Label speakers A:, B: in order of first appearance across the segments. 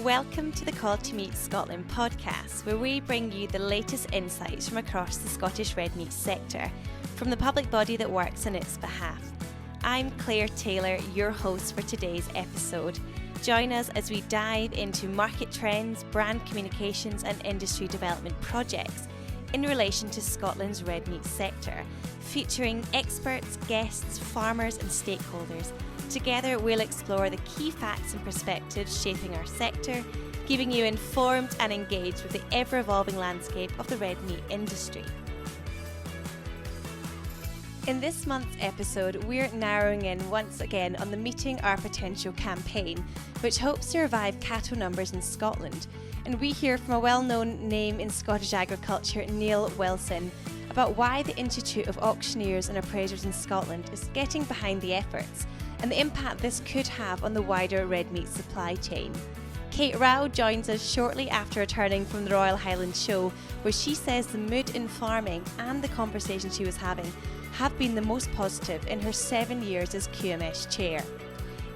A: Welcome to the Call to Meat Scotland podcast, where we bring you the latest insights from across the Scottish red meat sector, from the public body that works on its behalf. I'm Claire Taylor, your host for today's episode. Join us as we dive into market trends, brand communications and industry development projects in relation to Scotland's red meat sector, featuring experts, guests, farmers and stakeholders. Together, we'll explore the key facts and perspectives shaping our sector, keeping you informed and engaged with the ever-evolving landscape of the red meat industry. In this month's episode, we're narrowing in once again on the Meeting Our Potential campaign, which hopes to revive cattle numbers in Scotland. And we hear from a well-known name in Scottish agriculture, Neil Wilson, about why the Institute of Auctioneers and Appraisers in Scotland is getting behind the efforts and the impact this could have on the wider red meat supply chain. Kate Rao joins us shortly after returning from the Royal Highland Show, where she says the mood in farming and the conversation she was having have been the most positive in her 7 years as QMS chair.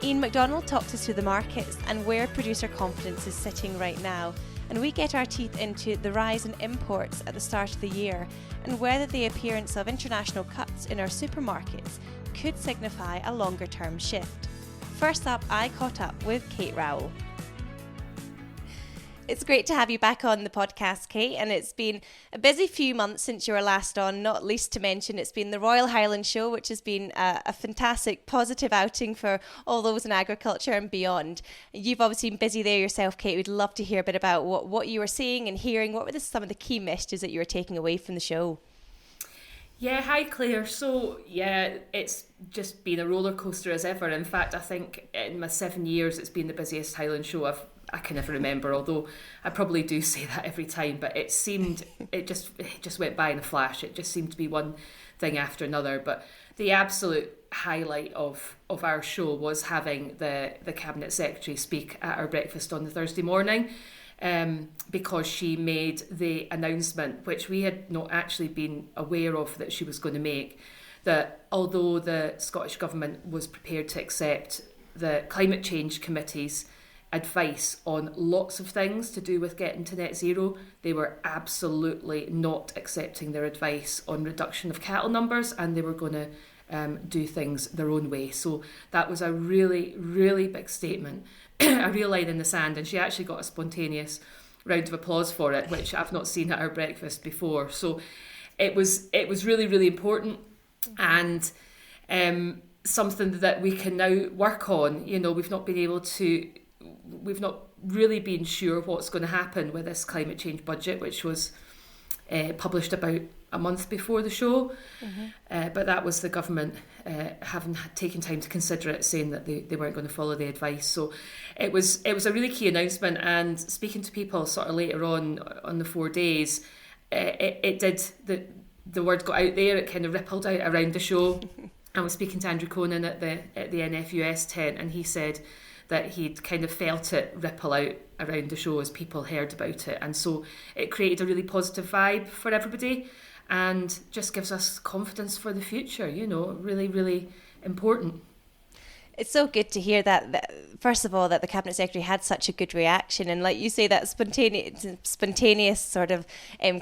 A: Iain Macdonald talks us through the markets and where producer confidence is sitting right now, and we get our teeth into the rise in imports at the start of the year and whether the appearance of international cuts in our supermarkets could signify a longer term shift. First up, I caught up with Kate Rowell. It's great to have you back on the podcast, Kate, and it's been a busy few months since you were last on, not least to mention it's been the Royal Highland Show, which has been a fantastic positive outing for all those in agriculture and beyond. You've obviously been busy there yourself, Kate. We'd love to hear a bit about what you were seeing and hearing. What were some of the key messages that you were taking away from the show?
B: Yeah, hi Claire. So yeah, it's just been a roller coaster as ever. In fact, I think in my 7 years it's been the busiest Highland Show I can ever remember, although I probably do say that every time, but it just went by in a flash. It just seemed to be one thing after another. But the absolute highlight of our show was having the Cabinet Secretary speak at our breakfast on the Thursday morning. Because she made the announcement, which we had not actually been aware of that she was going to make, that although the Scottish Government was prepared to accept the Climate Change Committee's advice on lots of things to do with getting to net zero, they were absolutely not accepting their advice on reduction of cattle numbers, and they were going to do things their own way. So that was a really, really big statement. A real line in the sand, and she actually got a spontaneous round of applause for it, which I've not seen at our breakfast before. So it was really, really important, and something that we can now work on. You know, we've not really been sure what's going to happen with this climate change budget, which was published about a month before the show. But that was the government having taken time to consider it, saying that they weren't going to follow the advice. So it was a really key announcement, and speaking to people sort of later on the 4 days, it did, the word got out there, it kind of rippled out around the show. I was speaking to Andrew Conan at the NFUS tent, and he said that he'd kind of felt it ripple out around the show as people heard about it, and so it created a really positive vibe for everybody and just gives us confidence for the future. You know, really, really important.
A: It's so good to hear that, first of all, that the Cabinet Secretary had such a good reaction. And like you say, that spontaneous sort of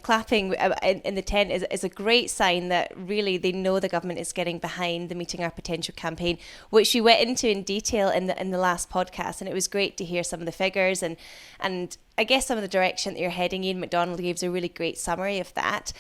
A: clapping in the tent is a great sign that really they know the government is getting behind the Meeting Our Potential campaign, which we went into in detail in the last podcast. And it was great to hear some of the figures and I guess some of the direction that you're heading. Iain Macdonald gave us a really great summary of that.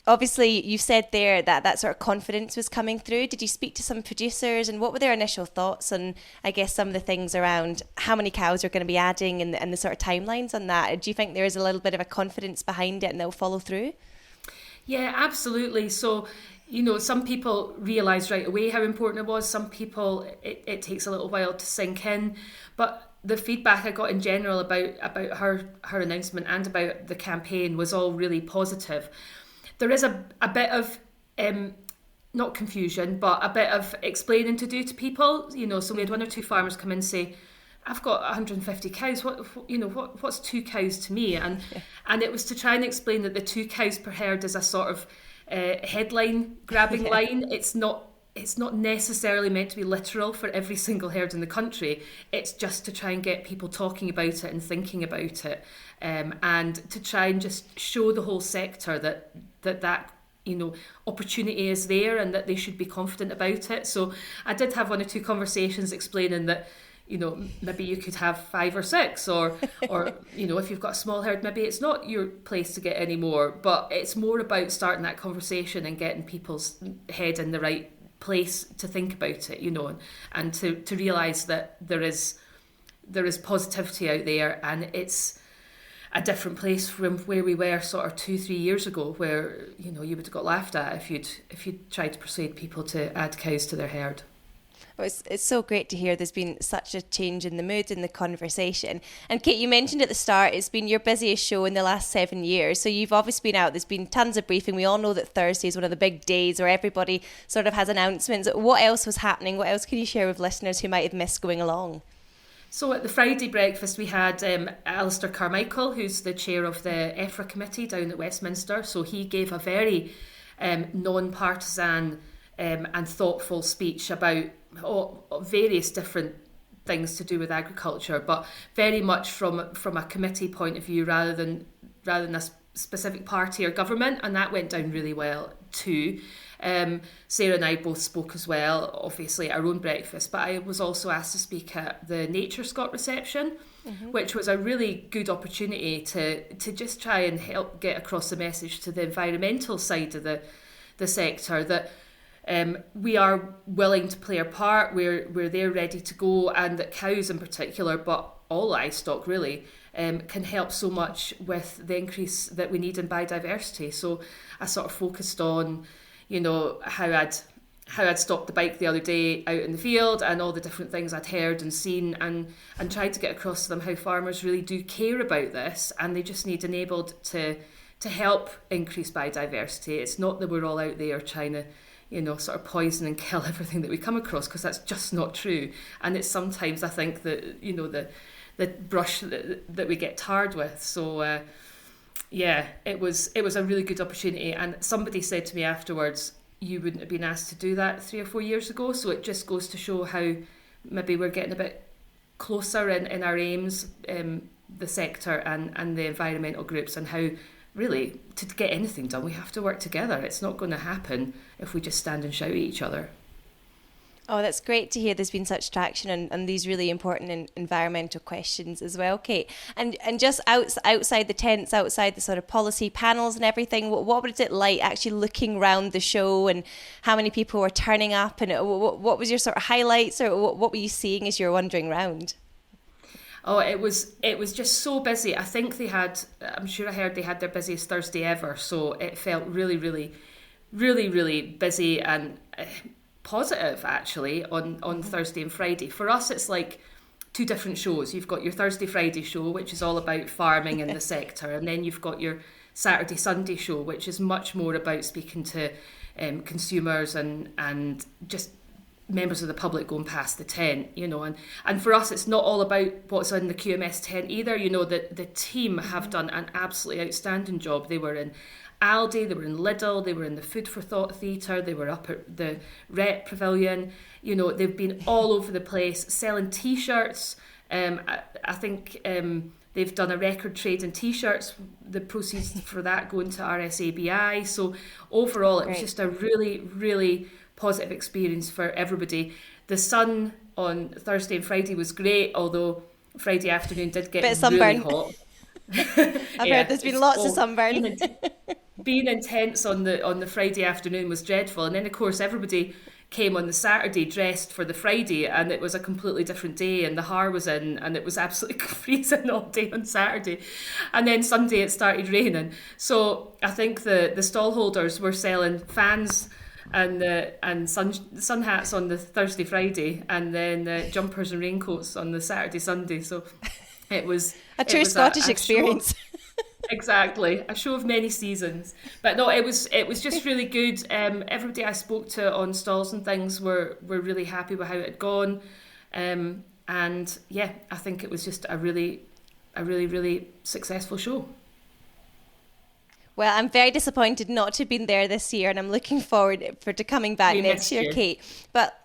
A: Obviously, you said there that sort of confidence was coming through. Did you speak to some producers, and what were their initial thoughts on, I guess, some of the things around how many cows are going to be adding and the sort of timelines on that? Do you think there is a little bit of a confidence behind it and they'll follow through?
B: Yeah, absolutely. So, you know, some people realised right away how important it was. Some people, it takes a little while to sink in. But the feedback I got in general about her announcement and about the campaign was all really positive. There is a bit of, not confusion, but a bit of explaining to do to people. You know, so we had one or two farmers come in and say, I've got 150 cows. What's 2 cows to me? And it was to try and explain that the 2 cows per herd is a sort of headline grabbing line. It's not it's not necessarily meant to be literal for every single herd in the country. It's just to try and get people talking about it and thinking about it, and to try and just show the whole sector that opportunity is there and that they should be confident about it. So I did have 1 or 2 conversations explaining that, maybe you could have 5 or 6, or if you've got a small herd, maybe it's not your place to get any more. But it's more about starting that conversation and getting people's head in the right place to think about it, and to realise that there is positivity out there, and it's a different place from where we were sort of 2-3 years ago, where you would have got laughed at if you'd tried to persuade people to add cows to their herd.
A: Well, it's so great to hear there's been such a change in the mood in the conversation. And Kate, you mentioned at the start it's been your busiest show in the last 7 years. So you've obviously been out, there's been tons of briefing. We all know that Thursday is one of the big days where everybody sort of has announcements. What else was happening? What else can you share with listeners who might have missed going along?
B: So at the Friday breakfast we had Alistair Carmichael, who's the chair of the EFRA committee down at Westminster. So he gave a very non-partisan and thoughtful speech about various different things to do with agriculture, but very much from a committee point of view rather than a specific party or government, and that went down really well too. Sarah and I both spoke as well, obviously at our own breakfast, but I was also asked to speak at the Nature Scot reception, which was a really good opportunity to just try and help get across the message to the environmental side of the sector that we are willing to play our part, we're there ready to go, and that cows in particular, but all livestock really, can help so much with the increase that we need in biodiversity. So I sort of focused on, how I'd stopped the bike the other day out in the field and all the different things I'd heard and seen, and tried to get across to them how farmers really do care about this, and they just need enabled to help increase biodiversity. It's not that we're all out there trying to sort of poison and kill everything that we come across, because that's just not true. And it's sometimes, I think, that the brush that we get tarred with. So it was a really good opportunity. And somebody said to me afterwards, you wouldn't have been asked to do that 3 or 4 years ago. So it just goes to show how maybe we're getting a bit closer in our aims, the sector and the environmental groups, and how really, to get anything done, we have to work together. It's not going to happen if we just stand and shout at each other.
A: Oh, that's great to hear there's been such traction on these really important environmental questions as well, Kate. And just outside the tents, outside the sort of policy panels and everything, what was it like actually looking around the show, and how many people were turning up, and what was your sort of highlights, or what were you seeing as you were wandering around?
B: Oh, it was just so busy. I think I'm sure I heard they had their busiest Thursday ever. So it felt really, really, really, really busy and positive actually on Thursday and Friday. For us, it's like 2 different shows. You've got your Thursday, Friday show, which is all about farming in the sector. And then you've got your Saturday, Sunday show, which is much more about speaking to consumers and just members of the public going past the tent, and for us it's not all about what's in the QMS tent either. The team have done an absolutely outstanding job. They were in Aldi, they were in Lidl, they were in the Food for Thought Theatre, they were up at the Rep Pavilion. They've been all over the place selling t-shirts. I think they've done a record trade in t-shirts, the proceeds for that going to RSABI. So overall it was just a really, really positive experience for everybody. The sun on Thursday and Friday was great, although Friday afternoon did get really hot.
A: I've heard there's been lots of sunburn.
B: Being in tents on the Friday afternoon was dreadful, and then of course everybody came on the Saturday dressed for the Friday, and it was a completely different day, and the har was in, and it was absolutely freezing all day on Saturday, and then Sunday it started raining. So I think the stall holders were selling fans and sun hats on the Thursday, Friday, and then jumpers and raincoats on the Saturday, Sunday. So it was
A: a true Scottish experience.
B: Exactly, a show of many seasons. But no, it was just really good. Everybody I spoke to on stalls and things were really happy with how it had gone, and yeah, I think it was just a really, really successful show.
A: Well, I'm very disappointed not to have been there this year, and I'm looking forward to coming back next year, Kate. But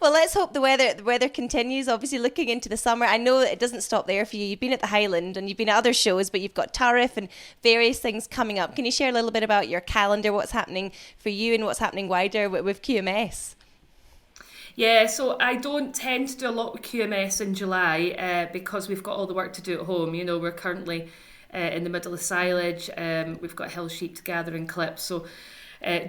A: well, let's hope the weather continues. Obviously, looking into the summer, I know that it doesn't stop there for you. You've been at the Highland and you've been at other shows, but you've got Tariff and various things coming up. Can you share a little bit about your calendar, what's happening for you and what's happening wider with QMS?
B: Yeah, so I don't tend to do a lot with QMS in July because we've got all the work to do at home. You know, we're currently in the middle of silage. We've got hill sheep to gather and clip. So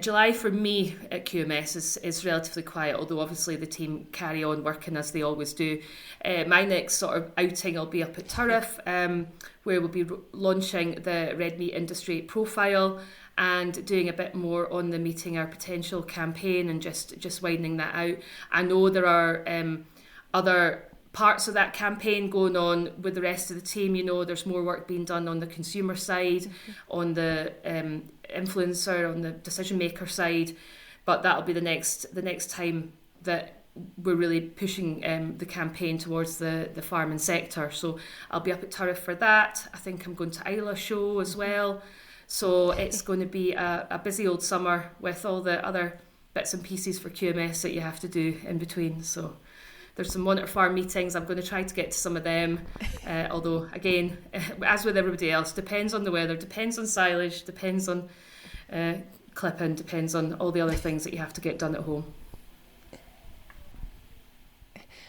B: July for me at QMS is relatively quiet, although obviously the team carry on working as they always do. My next sort of outing will be up at Tariff, where we'll be launching the red meat industry profile and doing a bit more on the Meeting Our Potential campaign and just widening that out. I know there are other parts of that campaign going on with the rest of the team. You know, there's more work being done on the consumer side, on the influencer, on the decision maker side, but that'll be the next time that we're really pushing the campaign towards the farming sector. So I'll be up at Tariff for that. I think I'm going to IAAS Show as well. So it's going to be a busy old summer with all the other bits and pieces for QMS that you have to do in between. So there's some monitor farm meetings. I'm going to try to get to some of them. Although, again, as with everybody else, depends on the weather, depends on silage, depends on clipping, depends on all the other things that you have to get done at home.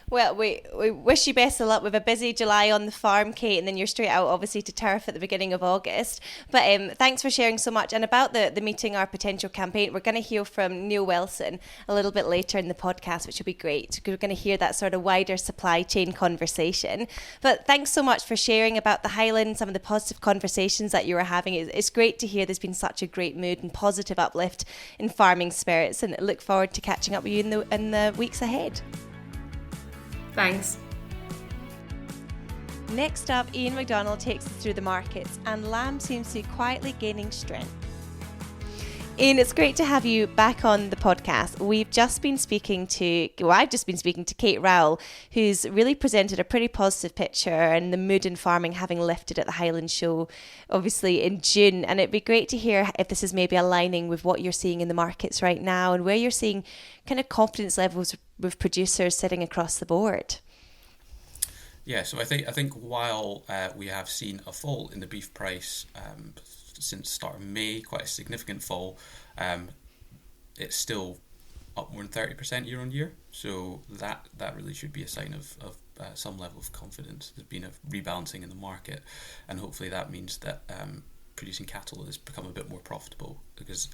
A: Well, we wish you best of luck with a busy July on the farm, Kate, and then you're straight out, obviously, to Tariff at the beginning of August. But thanks for sharing so much. And about the Meeting Our Potential campaign, we're going to hear from Neil Wilson a little bit later in the podcast, which will be great. We're going to hear that sort of wider supply chain conversation. But thanks so much for sharing about the Highland, some of the positive conversations that you were having. It's great to hear there's been such a great mood and positive uplift in farming spirits, and look forward to catching up with you in the weeks ahead.
B: Thanks.
A: Next up, Iain Macdonald takes us through the markets, and lamb seems to be quietly gaining strength. Iain, it's great to have you back on the podcast. I've just been speaking to Kate Rowell, who's really presented a pretty positive picture and the mood in farming having lifted at the Highland Show, obviously in June. And it'd be great to hear if this is maybe aligning with what you're seeing in the markets right now and where you're seeing kind of confidence levels with producers sitting across the board.
C: Yeah, so I think while we have seen a fall in the beef price since the start of May, quite a significant fall, it's still up more than 30% year on year. So that really should be a sign of some level of confidence. There's been a rebalancing in the market, and hopefully that means that producing cattle has become a bit more profitable, because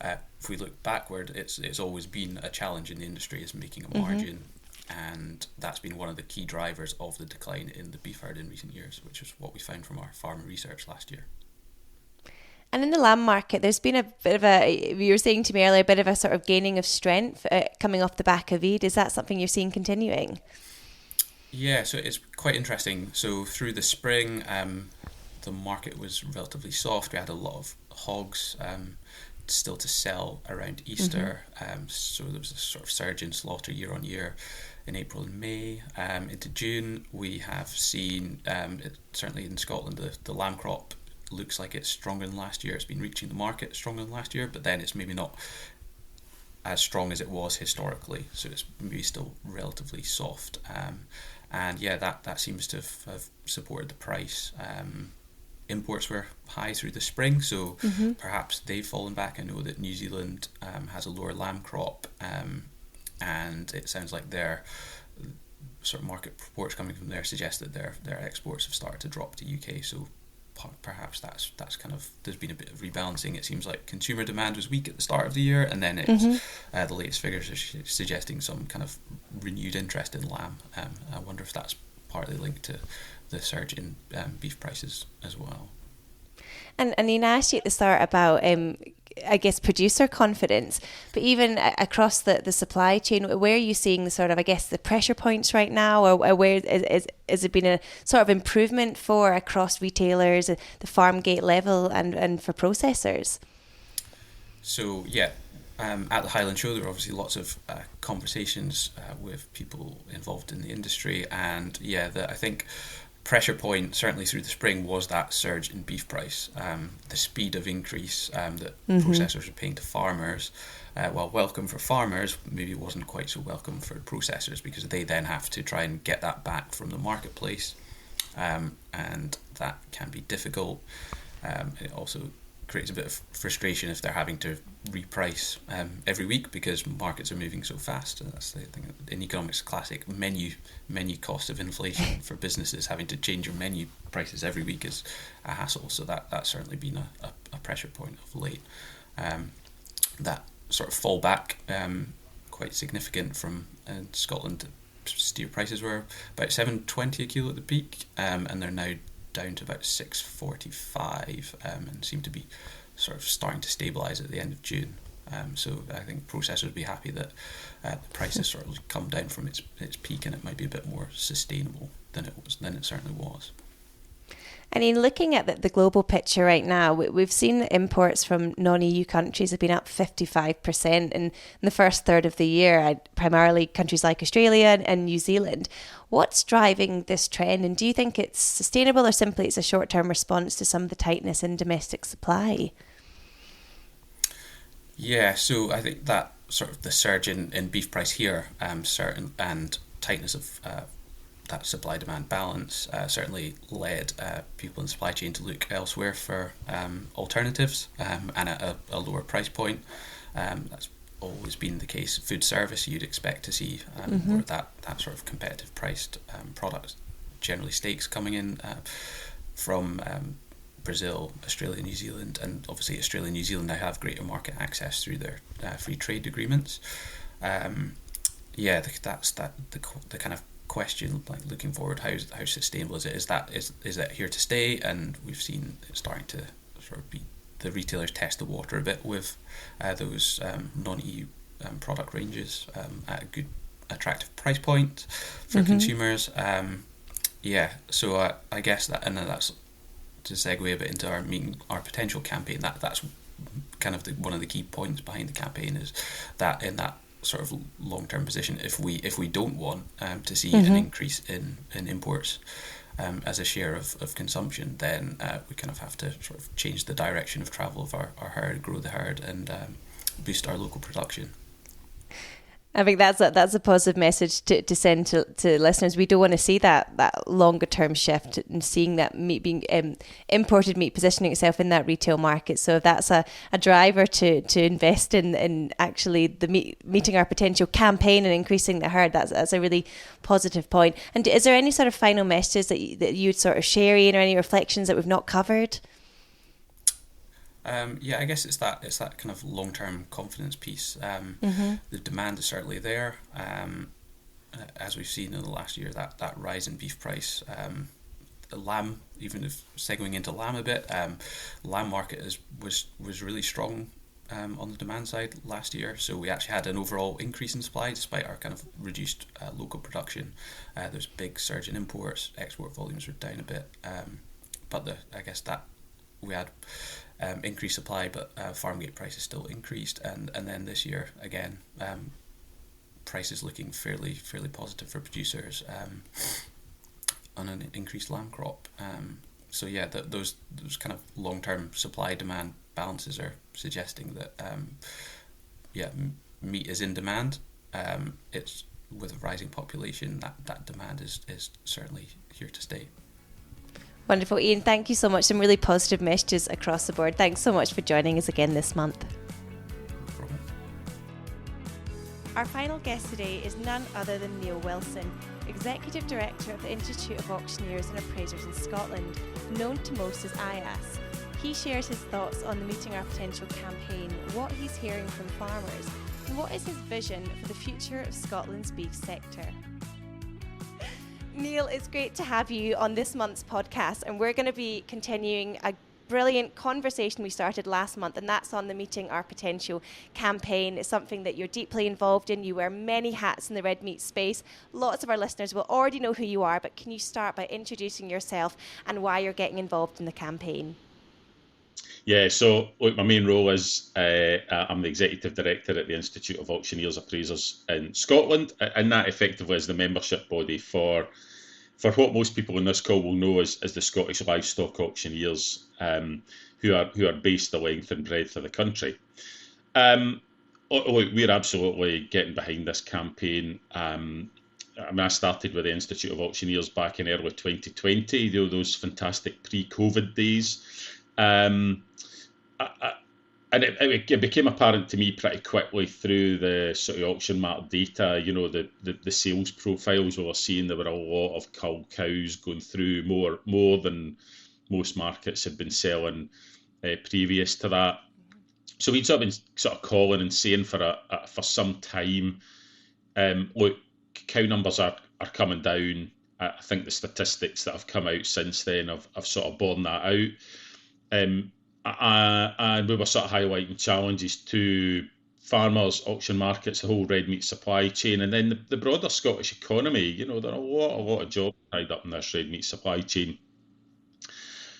C: if we look backward, it's always been a challenge in the industry, is making a margin. And that's been one of the key drivers of the decline in the beef herd in recent years, which is what we found from our farmer research last year.
A: And in the lamb market, there's been a bit of you were saying to me earlier, a bit of a sort of gaining of strength coming off the back of Eid. Is that something you're seeing continuing?
C: Yeah, so it's quite interesting. So through the spring, the market was relatively soft. We had a lot of hogs still to sell around Easter. So there was a sort of surge in slaughter year on year in April and May. Into June, we have seen, certainly in Scotland, the lamb crop looks like it's stronger than last year. It's been reaching the market stronger than last year, but then it's maybe not as strong as it was historically. So it's maybe still relatively soft. And yeah, that seems to have supported the price. Imports were high through the spring, so perhaps they've fallen back. I know that New Zealand has a lower lamb crop, and it sounds like their sort of market reports coming from there suggest that their exports have started to drop to UK. So perhaps that's kind of, there's been a bit of rebalancing. It seems like consumer demand was weak at the start of the year, and then it's the latest figures are suggesting some kind of renewed interest in lamb. I wonder if that's partly linked to the surge in beef prices as well.
A: And Iain, I asked you at the start about I guess producer confidence, but even across the supply chain, where are you seeing the sort of, I guess, the pressure points right now, or where is it been a sort of improvement for across retailers, the farm gate level, and for processors?
C: So yeah, at the Highland Show, there were obviously lots of conversations with people involved in the industry, and yeah, I think pressure point, certainly through the spring, was that surge in beef price. The speed of increase that processors were paying to farmers, while welcome for farmers, maybe wasn't quite so welcome for processors, because they then have to try and get that back from the marketplace, and that can be difficult. It also creates a bit of frustration if they're having to reprice every week because markets are moving so fast. And that's the thing in economics, classic menu cost of inflation for businesses. Having to change your menu prices every week is a hassle. So that's certainly been a pressure point of late. That sort of fallback quite significant from Scotland. Steer prices were about $7.20 a kilo at the peak, and they're now down to about $6.45, and seem to be sort of starting to stabilise at the end of June. So I think processors would be happy that the price has sort of come down from its peak, and it might be a bit more sustainable than it certainly was.
A: And in looking at the global picture right now, we've seen imports from non-EU countries have been up 55% in the first third of the year, primarily countries like Australia and New Zealand. What's driving this trend, and do you think it's sustainable or simply it's a short-term response to some of the tightness in domestic supply?
C: Yeah, so I think that sort of the surge in beef price here, certain and tightness of that supply-demand balance certainly led people in the supply chain to look elsewhere for alternatives and at a lower price point. That's always been the case. Food service, you'd expect to see more of that sort of competitive priced products, generally steaks coming in from Brazil, Australia, New Zealand, and obviously Australia and New Zealand now have greater market access through their free trade agreements. That's the kind of question, like looking forward, how sustainable is it? Is that here to stay? And we've seen it starting to sort of be the retailers test the water a bit with those non-EU product ranges at a good attractive price point for consumers. So I guess that's to segue a bit into our potential campaign. That's kind of one of the key points behind the campaign, is that in that sort of long-term position, if we don't want to see an increase in imports as a share of consumption, then we kind of have to sort of change the direction of travel of our herd, grow the herd, and boost our local production.
A: I think that's a positive message to send to listeners. We don't want to see that longer term shift and seeing that meat being imported meat positioning itself in that retail market. So if that's a driver to invest in actually the meeting our potential campaign and increasing the herd, that's a really positive point. And is there any sort of final messages that you'd sort of share, Iain, or any reflections that we've not covered?
C: I guess it's that kind of long-term confidence piece. The demand is certainly there, as we've seen in the last year. That rise in beef price, the lamb, even if segueing into lamb a bit, lamb market was really strong on the demand side last year. So we actually had an overall increase in supply despite our kind of reduced local production. There's a big surge in imports. Export volumes were down a bit, but I guess that we had increased supply, but farm gate prices still increased, and then this year again, prices looking fairly positive for producers on an increased lamb crop. Those kind of long-term supply demand balances are suggesting that meat is in demand. It's with a rising population, that demand is certainly here to stay.
A: Wonderful, Iain. Thank you so much. Some really positive messages across the board. Thanks so much for joining us again this month.
C: No problem.
A: Our final guest today is none other than Neil Wilson, Executive Director of the Institute of Auctioneers and Appraisers in Scotland, known to most as IAAS. He shares his thoughts on the Meeting Our Potential campaign, what he's hearing from farmers, and what is his vision for the future of Scotland's beef sector. Neil, it's great to have you on this month's podcast, and we're going to be continuing a brilliant conversation we started last month, and that's on the Meeting Our Potential campaign. It's something that you're deeply involved in. You wear many hats in the red meat space. Lots of our listeners will already know who you are, but can you start by introducing yourself and why you're getting involved in the campaign?
D: Yeah, so look, my main role is I'm the Executive Director at the Institute of Auctioneers Appraisers in Scotland, and that effectively is the membership body for for what most people on this call will know as the Scottish Livestock Auctioneers, who are based the length and breadth of the country. Look, we're absolutely getting behind this campaign. I started with the Institute of Auctioneers back in early 2020, those fantastic pre-COVID days. And it became apparent to me pretty quickly through the sort of auction mart data, the sales profiles we were seeing. There were a lot of cull cows going through, more than most markets had been selling previous to that. So we'd sort of calling and saying for some time, look, cow numbers are coming down. I think the statistics that have come out since then have sort of borne that out. And we were sort of highlighting challenges to farmers, auction markets, the whole red meat supply chain, and then the broader Scottish economy. There are a lot of jobs tied up in this red meat supply chain.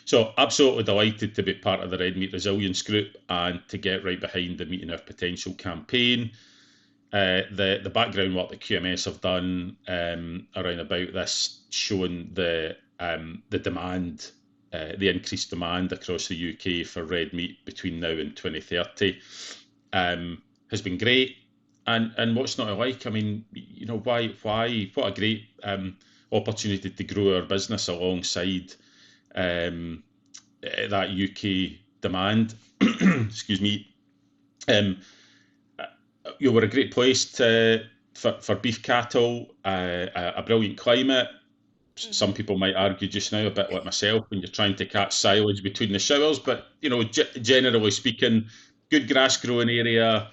D: So absolutely delighted to be part of the Red Meat Resilience Group and to get right behind the Meeting Our Potential campaign. The background work that QMS have done around about this, showing the demand, the increased demand across the UK for red meat between now and 2030, has been great. And what's not to like? I mean, why? What a great opportunity to grow our business alongside that UK demand. Excuse me. We're a great place for beef cattle, a brilliant climate. Some people might argue just now, a bit like myself, when you're trying to catch silage between the showers, but generally speaking, good grass growing area.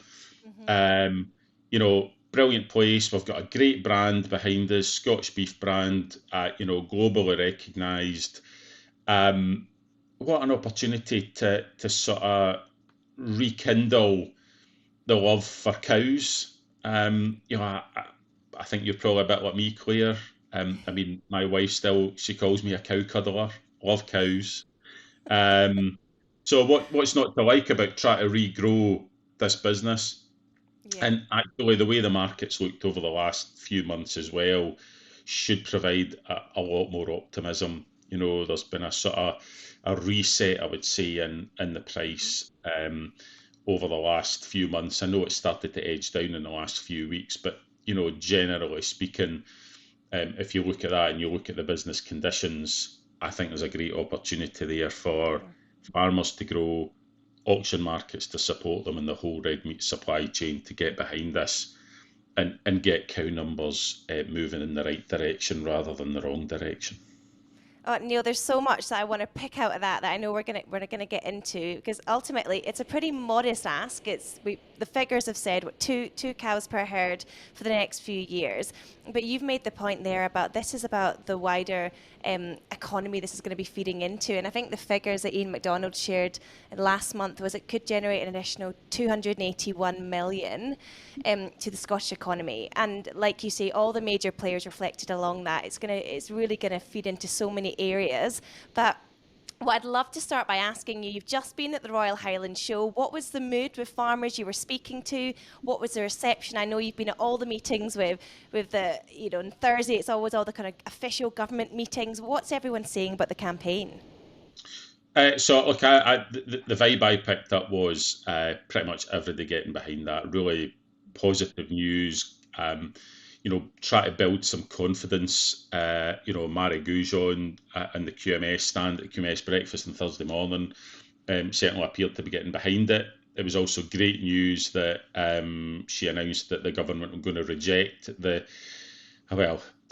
D: Brilliant place. We've got a great brand behind us, Scottish beef brand, globally recognised. What an opportunity to sort of rekindle the love for cows. I think you're probably a bit like me, Claire. I mean, my wife she calls me a cow cuddler. Love cows. So what's not to like about trying to regrow this business? Yeah. And actually, the way the market's looked over the last few months as well should provide a lot more optimism. There's been a sort of a reset, I would say, in the price over the last few months. I know it started to edge down in the last few weeks, but generally speaking, if you look at that and you look at the business conditions, I think there's a great opportunity there for farmers to grow, auction markets to support them, and the whole red meat supply chain to get behind this and get cow numbers moving in the right direction rather than the wrong direction.
A: Neil, there's so much that I want to pick out of that I know we're gonna get into, because ultimately it's a pretty modest ask. The figures have said two cows per herd for the next few years, but you've made the point there about this is about the wider economy this is going to be feeding into, and I think the figures that Iain Macdonald shared last month was it could generate an additional 281 million to the Scottish economy, and like you say, all the major players reflected along that. It's really going to feed into so many areas. But what I'd love to start by asking you've just been at the Royal Highland Show. What was the mood with farmers you were speaking to? What was the reception? I know you've been at all the meetings with the, on Thursday, it's always all the kind of official government meetings. What's everyone saying about the campaign?
D: So, look, the vibe I picked up was pretty much everybody getting behind that. Really positive news. Try to build some confidence. Mary Goujon and the QMS stand at QMS breakfast on Thursday morning certainly appeared to be getting behind it. It was also great news that she announced that the government were going to reject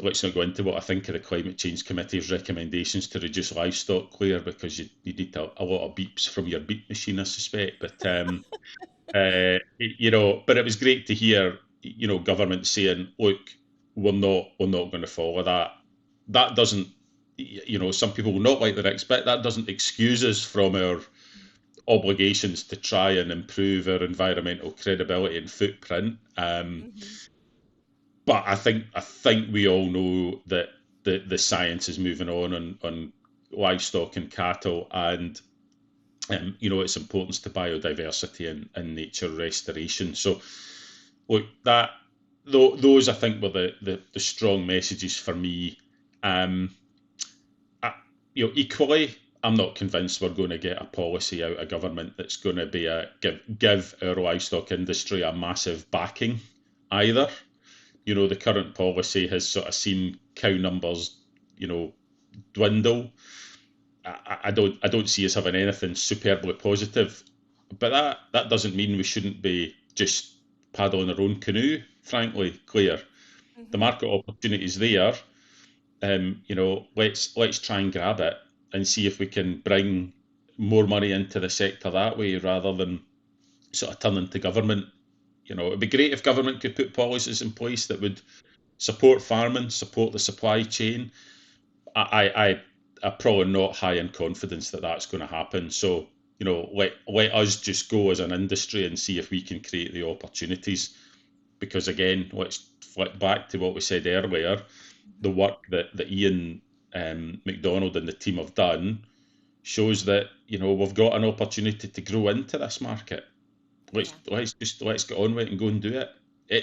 D: let's not go into what I think of the Climate Change Committee's recommendations to reduce livestock, Claire, because you need a lot of beeps from your beep machine, I suspect. But but it was great to hear government saying, look, we're not going to follow that. That doesn't, some people will not like the Rics, but that doesn't excuse us from our obligations to try and improve our environmental credibility and footprint. But I think we all know that the science is moving on livestock and cattle, and its importance to biodiversity and nature restoration. So, look, those I think were the strong messages for me. Um, equally, I'm not convinced we're going to get a policy out of government that's going to be give our livestock industry a massive backing either. The current policy has sort of seen cow numbers, dwindle. I don't see us having anything superbly positive, but that doesn't mean we shouldn't be just paddling our own canoe. Frankly, Claire, the market opportunity is there. Let's try and grab it and see if we can bring more money into the sector that way rather than sort of turning to government. It'd be great if government could put policies in place that would support farming, support the supply chain. I'm probably not high in confidence that that's going to happen. So, let us just go as an industry and see if we can create the opportunities. Because again, let's flip back to what we said earlier. The work that Iain Macdonald and the team have done shows that we've got an opportunity to grow into this market. Let's get on with it and go and do it.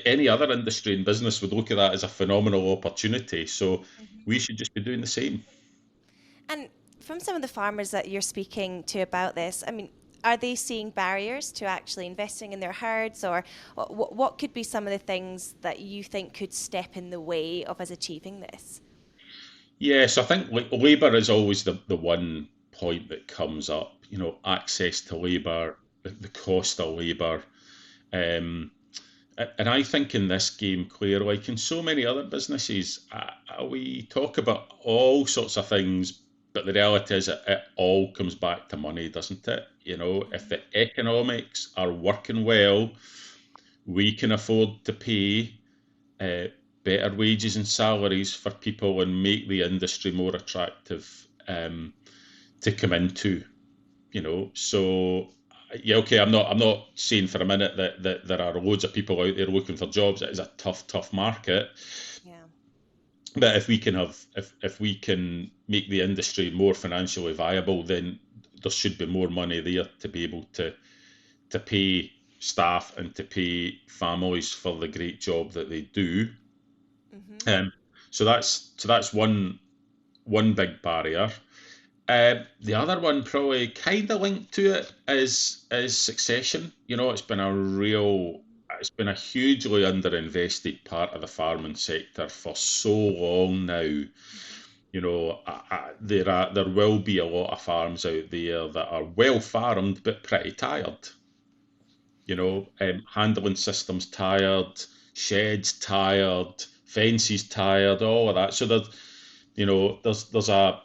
D: Any other industry and business would look at that as a phenomenal opportunity. So we should just be doing the same.
A: And from some of the farmers that you're speaking to about this, I mean, are they seeing barriers to actually investing in their herds, or what could be some of the things that you think could step in the way of us achieving this?
D: Yes, I think labour is always the one point that comes up. Access to labour, the cost of labour. And I think in this game, Claire, like in so many other businesses, we talk about all sorts of things, but the reality is it all comes back to money, doesn't it? If the economics are working well, we can afford to pay better wages and salaries for people and make the industry more attractive to come into. So yeah, okay. I'm not saying for a minute that there are loads of people out there looking for jobs. It is a tough market.
A: Yeah.
D: But if we can make the industry more financially viable, then there should be more money there to be able to pay staff and to pay families for the great job that they do. So that's one big barrier. The other one, probably kind of linked to it, is succession. It's been a hugely underinvested part of the farming sector for so long now. There will be a lot of farms out there that are well farmed but pretty tired. Handling systems tired, sheds tired, fences tired, all of that. So there's a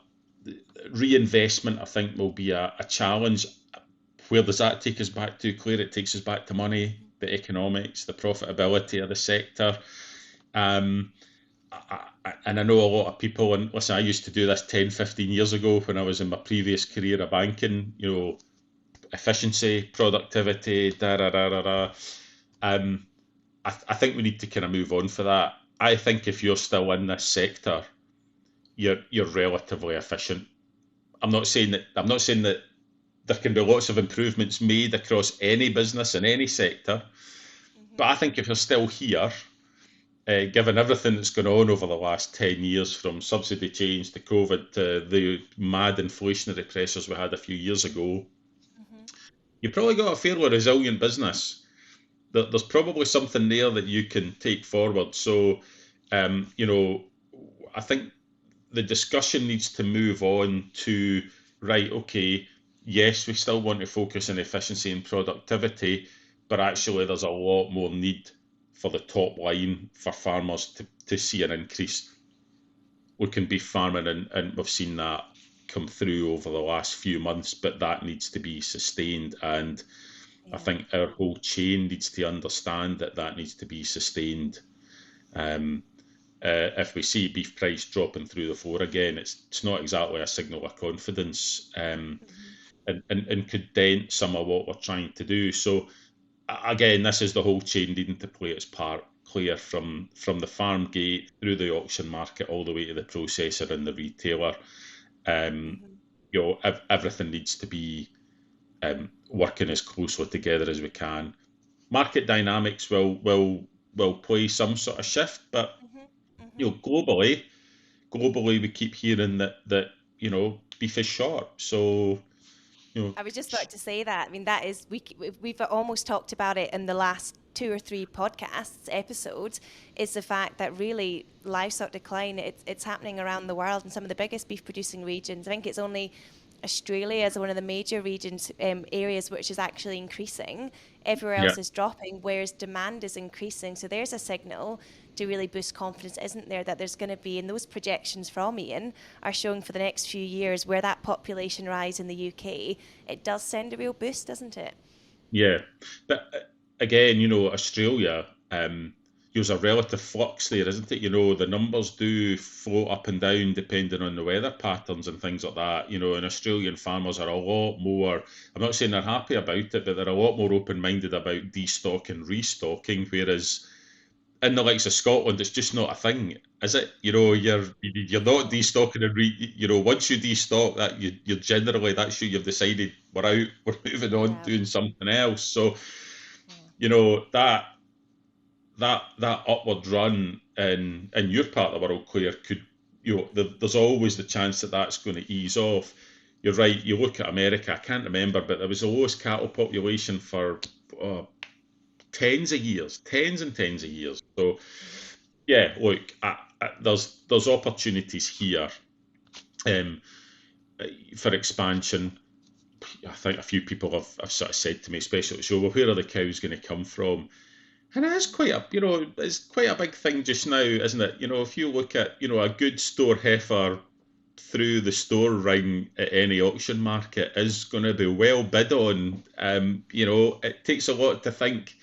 D: reinvestment, I think, will be a challenge. Where does that take us back to, Claire? It takes us back to money, the economics, the profitability of the sector. And I know a lot of people, and listen, I used to do this 10, 15 years ago when I was in my previous career of banking, efficiency, productivity, I think we need to kind of move on for that. I think if you're still in this sector, you're relatively efficient. I'm not saying that there can be lots of improvements made across any business in any sector, but I think if you're still here, given everything that's gone on over the last 10 years, from subsidy change to COVID to the mad inflationary pressures we had a few years ago, you've probably got a fairly resilient business. There's probably something there that you can take forward. So, I think the discussion needs to move on to, right, okay, yes, we still want to focus on efficiency and productivity, but actually there's a lot more need for the top line for farmers to see an increase. We can be farming, and we've seen that come through over the last few months, but that needs to be sustained. And I think our whole chain needs to understand that needs to be sustained. If we see beef price dropping through the floor again, it's not exactly a signal of confidence, and could dent some of what we're trying to do. So again, this is the whole chain needing to play its part, clear from the farm gate through the auction market all the way to the processor and the retailer. Everything needs to be working as closely together as we can. Market dynamics will play some sort of shift, but globally, globally we keep hearing that beef is short. So
A: I was just about to say that. I mean, that is we've almost talked about it in the last 2 or 3 podcasts episodes. Is the fact that really livestock decline it's happening around the world in some of the biggest beef producing regions. I think it's only Australia is one of the major regions areas which is actually increasing. Everywhere
D: yeah.
A: else is dropping, whereas demand is increasing. So there's a signal to really boost confidence, isn't there, that there's going to be, and those projections from Iain are showing for the next few years where that population rise in the UK, it does send a real boost, doesn't it?
D: Yeah, but again, Australia, there's a relative flux there, isn't it? The numbers do float up and down depending on the weather patterns and things like that. And Australian farmers are a lot more, I'm not saying they're happy about it, but they're a lot more open-minded about destock and restocking, whereas in the likes of Scotland, it's just not a thing, is it? You're not destocking and once you destock that, you're generally, that's you've decided we're out, we're moving on, doing something else. So, that upward run in your part of the world, Claire, could there's always the chance that that's going to ease off. You're right. You look at America. I can't remember, but there was the lowest cattle population for tens and tens of years. So, yeah, look, there's opportunities here for expansion. I think a few people have sort of said to me, especially at the show, well, where are the cows going to come from? And it's quite a big thing just now, isn't it? If you look at, a good store heifer through the store ring at any auction market is going to be well bid on. It takes a lot to think,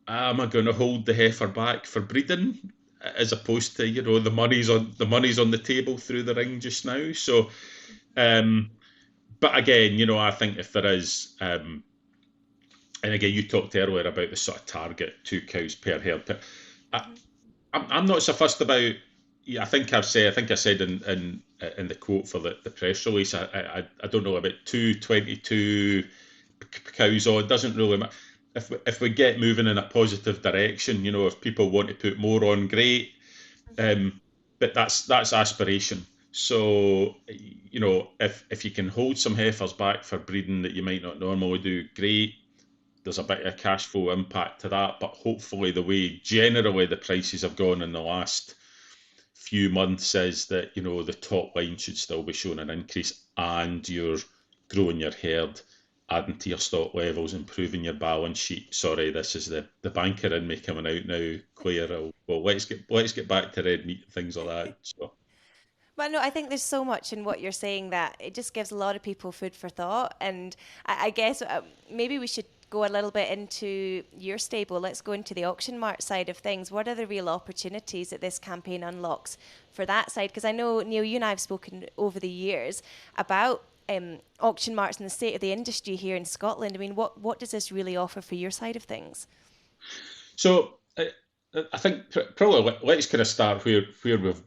D: am I going to hold the heifer back for breeding, as opposed to the money's on the table through the ring just now. So, but again, I think if there is, and again, you talked earlier about the sort of target 2 cows per herd. But I'm not so fussed about. I think I said in the quote for the press release. I don't know about 222 cows on. Doesn't really matter. If we get moving in a positive direction, if people want to put more on, great. But that's aspiration. So, if you can hold some heifers back for breeding that you might not normally do, great. There's a bit of cash flow impact to that, but hopefully the way generally the prices have gone in the last few months is that, the top line should still be showing an increase, and you're growing your herd, adding to your stock levels, improving your balance sheet. Sorry, this is the banker in me coming out now, Claire. Well, let's get back to red meat and things like that. So.
A: But no, I think there's so much in what you're saying that it just gives a lot of people food for thought. And I guess maybe we should go a little bit into your stable. Let's go into the auction mart side of things. What are the real opportunities that this campaign unlocks for that side? Because I know, Neil, you and I have spoken over the years about auction marts and the state of the industry here in Scotland. I mean, what does this really offer for your side of things?
D: So I think probably let's kind of start where we've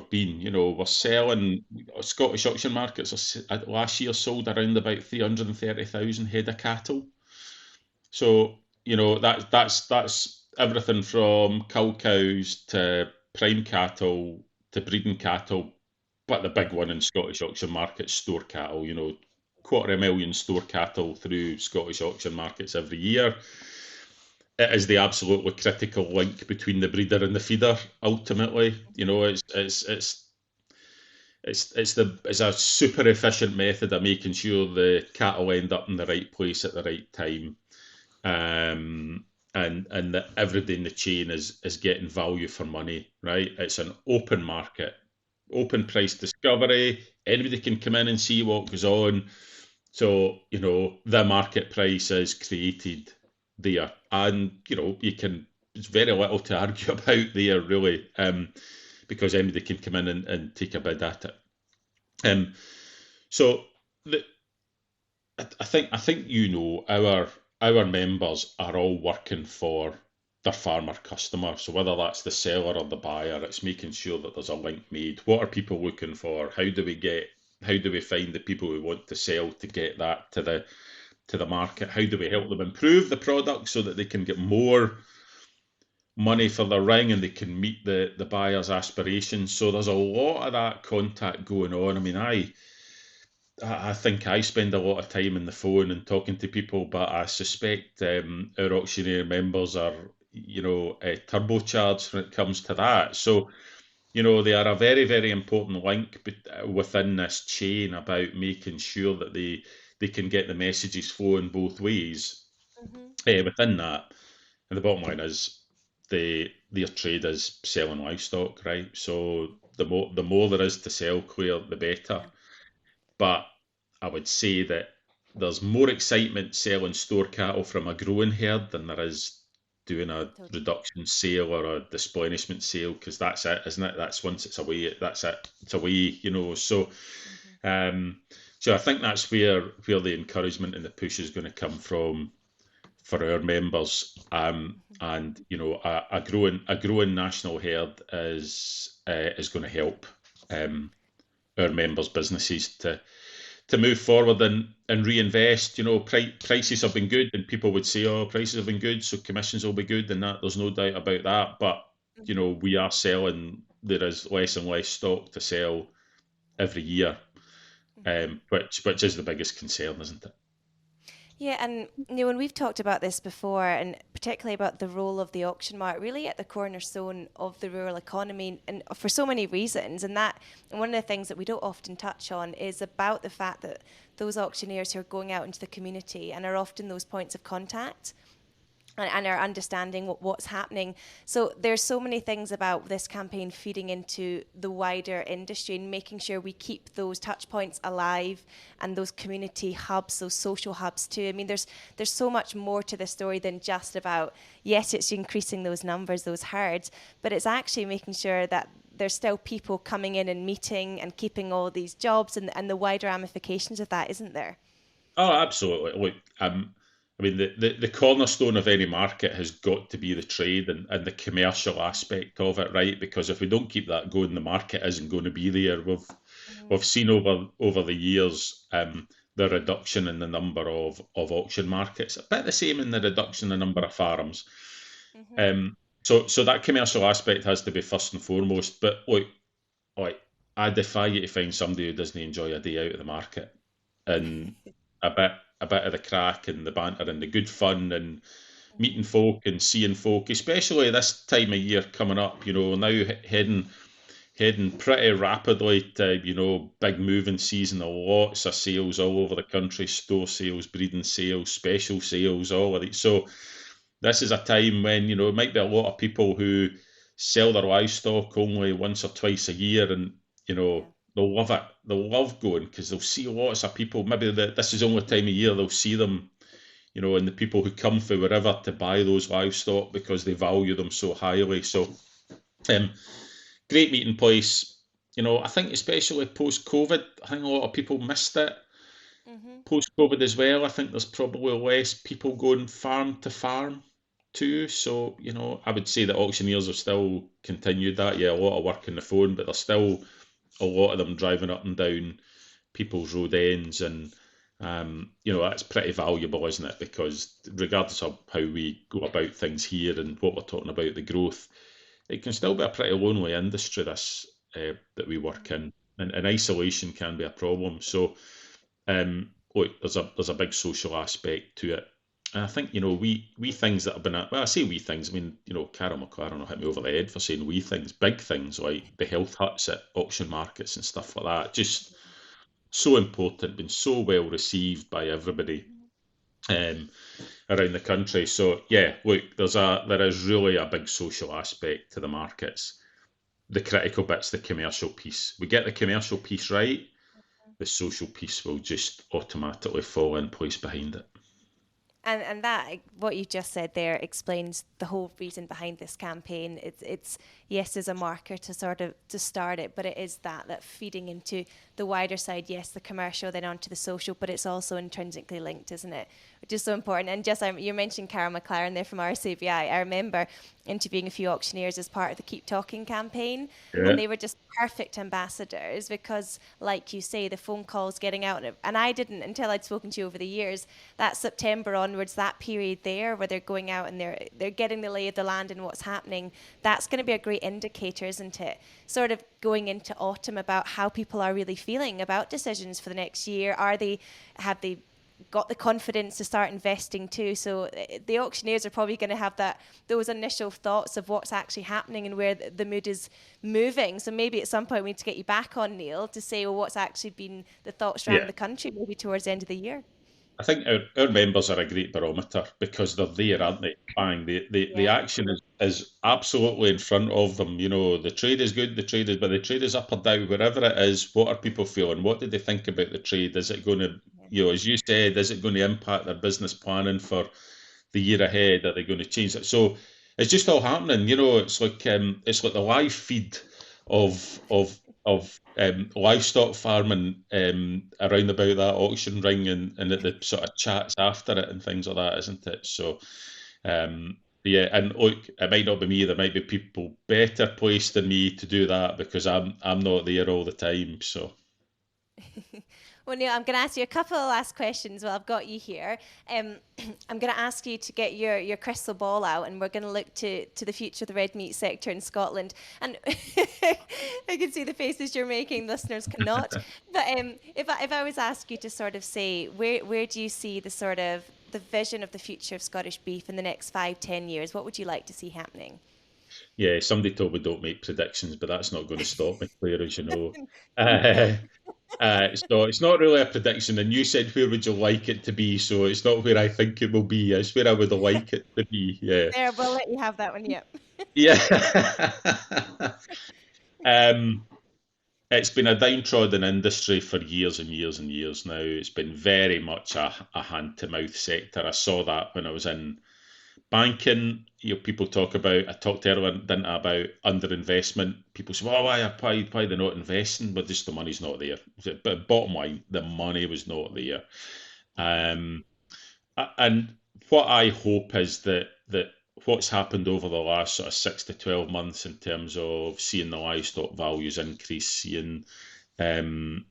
D: been. We're selling Scottish auction markets. Last year sold around about 330,000 head of cattle. So that's everything from cull cows to prime cattle to breeding cattle. But the big one in Scottish auction markets, store cattle. 250,000 store cattle through Scottish auction markets every year. It is the absolutely critical link between the breeder and the feeder. Ultimately, it's a super efficient method of making sure the cattle end up in the right place at the right time, and that everybody in the chain is getting value for money. Right? It's an open market, open price discovery. Anybody can come in and see what goes on. So the market price is created there, and it's very little to argue about there, really, because anybody can come in and take a bid at it. So I think our members are all working for their farmer customer. So whether that's the seller or the buyer, it's making sure that there's a link made. What are people looking for? How do we find the people who want to sell to get that to the market? How do we help them improve the product so that they can get more money for the ring and they can meet the buyer's aspirations. So there's a lot of that contact going on. I mean, I think I spend a lot of time on the phone and talking to people, but I suspect our auctioneer members are, turbocharged when it comes to that. So, they are a very, very important link within this chain about making sure that they can get the messages flowing both ways within that. And the bottom line is their trade is selling livestock, right? So the more there is to sell, Claire, the better. But I would say that there's more excitement selling store cattle from a growing herd than there is doing a reduction sale or a displenishment sale, because that's it, isn't it? That's once it's away, that's it. It's away, So, so I think that's where the encouragement and the push is going to come from for our members. And a growing national herd is going to help our members' businesses to move forward and reinvest. Prices have been good, and people would say, "Oh, prices have been good, so commissions will be good," and that there's no doubt about that. But we are selling. There is less and less stock to sell every year, which is the biggest concern, isn't it?
A: Yeah, and when we've talked about this before, and particularly about the role of the auction mart, really at the cornerstone of the rural economy, and for so many reasons. And one of the things that we don't often touch on is about the fact that those auctioneers who are going out into the community and are often those points of contact and are understanding what's happening. So there's so many things about this campaign feeding into the wider industry and making sure we keep those touch points alive and those community hubs, those social hubs too. I mean, there's so much more to this story than just about, yes, it's increasing those numbers, those herds, but it's actually making sure that there's still people coming in and meeting and keeping all these jobs and the wider ramifications of that, isn't there?
D: Oh, absolutely. Look, I mean, the cornerstone of any market has got to be the trade and the commercial aspect of it, right? Because if we don't keep that going, the market isn't going to be there. We've seen over the years the reduction in the number of auction markets, a bit the same in the reduction in the number of farms. So that commercial aspect has to be first and foremost. But look, I defy you to find somebody who doesn't enjoy a day out of the market and a bit of the crack and the banter and the good fun and meeting folk and seeing folk, especially this time of year coming up. Now heading pretty rapidly to big moving season. Lots of sales all over the country, store sales, breeding sales, special sales, all of it. So this is a time when it might be a lot of people who sell their livestock only once or twice a year, and they'll love it. They'll love going because they'll see lots of people. Maybe this is the only time of year they'll see them, and the people who come from wherever to buy those livestock because they value them so highly. So, great meeting place. I think especially post-COVID, I think a lot of people missed it. Post-COVID as well, I think there's probably less people going farm to farm too. So, I would say that auctioneers have still continued that. Yeah, a lot of work on the phone, but there's still a lot of them driving up and down people's road ends, and that's pretty valuable, isn't it? Because regardless of how we go about things here and what we're talking about, the growth, it can still be a pretty lonely industry this that we work in, and isolation can be a problem. So look, there's a big social aspect to it. And I think, wee things that have been, I say wee things, I mean, Carol McLaren will hit me over the head for saying wee things, big things like the health huts at auction markets and stuff like that. Just so important, been so well received by everybody around the country. So yeah, look, there is really a big social aspect to the markets. The critical bit's the commercial piece. We get the commercial piece right, the social piece will just automatically fall in place behind it.
A: And that, what you just said there, explains the whole reason behind this campaign. It's yes, as a marker to start it, but it is that feeding into the wider side. Yes, the commercial, then onto the social, but it's also intrinsically linked, isn't it? Which is so important. And just you mentioned Carol McLaren there from RCBI. I remember interviewing a few auctioneers as part of the Keep Talking campaign,
D: Yeah.
A: and they were just perfect ambassadors because, like you say, the phone calls getting out, and I didn't until I'd spoken to you over the years. That September onwards, that period there where they're going out and they're getting the lay of the land and what's happening, that's going to be a great indicator, isn't it? Sort of going into autumn about how people are really feeling about decisions for the next year. Have they got the confidence to start investing too? So the auctioneers are probably going to have those initial thoughts of what's actually happening and where the mood is moving. So maybe at some point we need to get you back on, Neil, to say, well, what's actually been the thoughts around the country maybe towards the end of the year.
D: I think our members are a great barometer because they're there, aren't they? Bang. The action is absolutely in front of them. You know, the trade is good, but the trade is up or down, wherever it is. What are people feeling? What did they think about the trade? Is it going to, as you said, is it going to impact their business planning for the year ahead? Are they going to change it? So it's just all happening. It's like the live feed of livestock farming around about that auction ring and at the sort of chats after it and things like that, isn't it? So and look, it might not be me. There might be people better placed than me to do that because I'm not there all the time. So.
A: Well, Neil, I'm going to ask you a couple of last questions while I've got you here. I'm going to ask you to get your crystal ball out, and we're going to look to the future of the red meat sector in Scotland. And I can see the faces you're making, listeners cannot. But if I was asked you to sort of say, where do you see the vision of the future of Scottish beef in the next 5-10 years? What would you like to see happening?
D: Yeah, somebody told me don't make predictions, but that's not going to stop me, Claire, as you know. So it's not really a prediction, and you said where would you like it to be, so it's not where I think it will be, it's where I would like it to be. Yeah.
A: There, we'll let you have that one, yep.
D: Yeah. It's been a downtrodden industry for years and years and years now. It's been very much a hand-to-mouth sector. I saw that when I was in banking. People talk about, I talked earlier, didn't I, about underinvestment. People say, well, why they're not investing? But just the money's not there. But bottom line, the money was not there. And what I hope is that what's happened over the last sort of 6 to 12 months in terms of seeing the livestock values increase, seeing the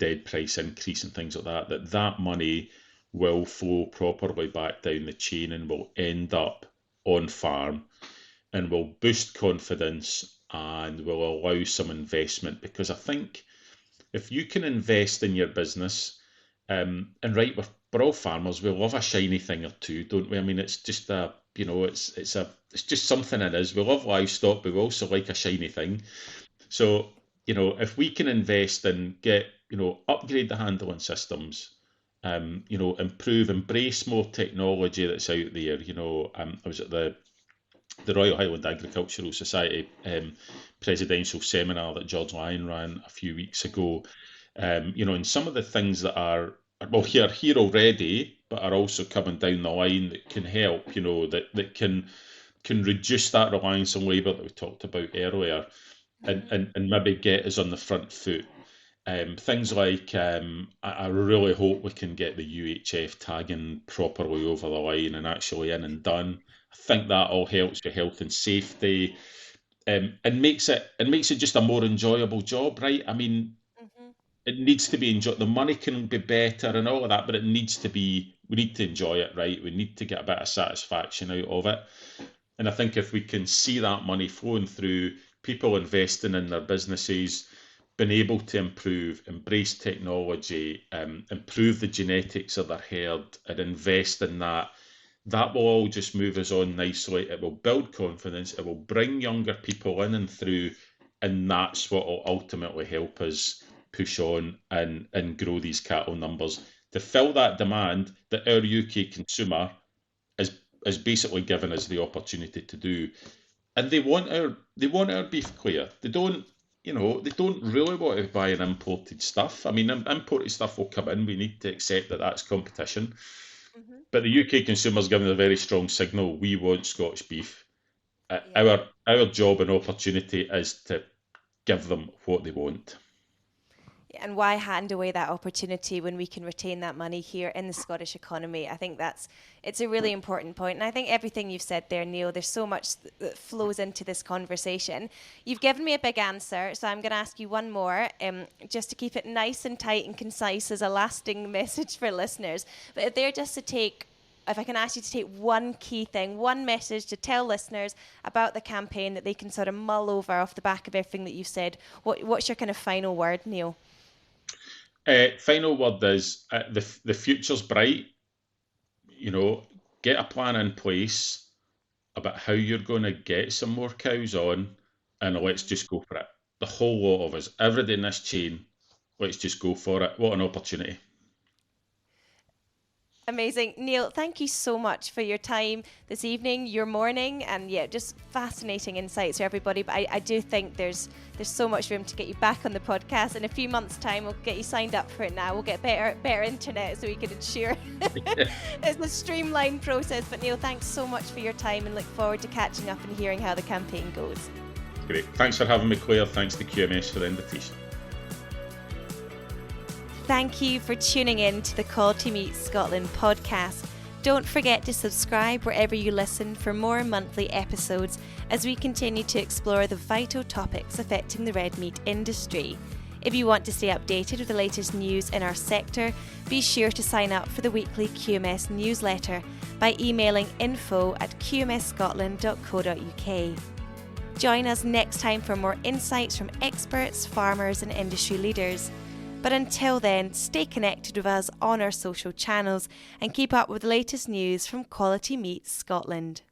D: dead price increase and things like that, that money will flow properly back down the chain and will end up on farm and will boost confidence and will allow some investment. Because I think if you can invest in your business, and right, we're all farmers, we love a shiny thing or two, don't we? I mean, it's just it's just something it is. We love livestock, but we also like a shiny thing. So, if we can invest and get, upgrade the handling systems, embrace more technology that's out there. I was at the Royal Highland Agricultural Society presidential seminar that George Lyon ran a few weeks ago. And some of the things that are here already, but are also coming down the line that can help, that can reduce that reliance on labour that we talked about earlier, and maybe get us on the front foot. Things like, I really hope we can get the UHF tagging properly over the line and actually in and done. I think that all helps with health and safety, and makes it just a more enjoyable job, right? I mean, it needs to be enjoyed. The money can be better and all of that, but we need to enjoy it, right? We need to get a bit of satisfaction out of it. And I think if we can see that money flowing through, people investing in their businesses, been able to embrace technology, improve the genetics of their herd and invest in that will all just move us on nicely. It will build confidence, it will bring younger people in and through, and that's what will ultimately help us push on and grow these cattle numbers to fill that demand that our UK consumer is basically given us the opportunity to do. And they want our beef, Claire. They don't really want to buy an imported stuff. I mean, imported stuff will come in. We need to accept that that's competition. But the UK consumer's given a very strong signal. We want Scottish beef. Our job and opportunity is to give them what they want.
A: And why hand away that opportunity when we can retain that money here in the Scottish economy? I think it's a really important point. And I think everything you've said there, Neil, there's so much that flows into this conversation. You've given me a big answer, so I'm going to ask you one more, just to keep it nice and tight and concise as a lasting message for listeners. But if they're just to take, if I can ask you to take one key thing, one message to tell listeners about the campaign that they can sort of mull over off the back of everything that you've said, what's your kind of final word, Neil?
D: Final word is the future's bright. Get a plan in place about how you're going to get some more cows on, and let's just go for it. The whole lot of us, everybody in this chain, let's just go for it. What an opportunity.
A: Amazing. Neil, thank you so much for your time this evening, your morning, and just fascinating insights for everybody. But I do think there's so much room to get you back on the podcast. In a few months' time, we'll get you signed up for it now. We'll get better internet so we can ensure it's a streamlined process. But Neil, thanks so much for your time, and look forward to catching up and hearing how the campaign goes.
D: Great. Thanks for having me, Claire. Thanks to QMS for the invitation.
A: Thank you for tuning in to the Quality Meats Scotland podcast. Don't forget to subscribe wherever you listen for more monthly episodes as we continue to explore the vital topics affecting the red meat industry. If you want to stay updated with the latest news in our sector, be sure to sign up for the weekly QMS newsletter by emailing info@qmsscotland.co.uk. Join us next time for more insights from experts, farmers and industry leaders. But until then, stay connected with us on our social channels and keep up with the latest news from Quality Meats Scotland.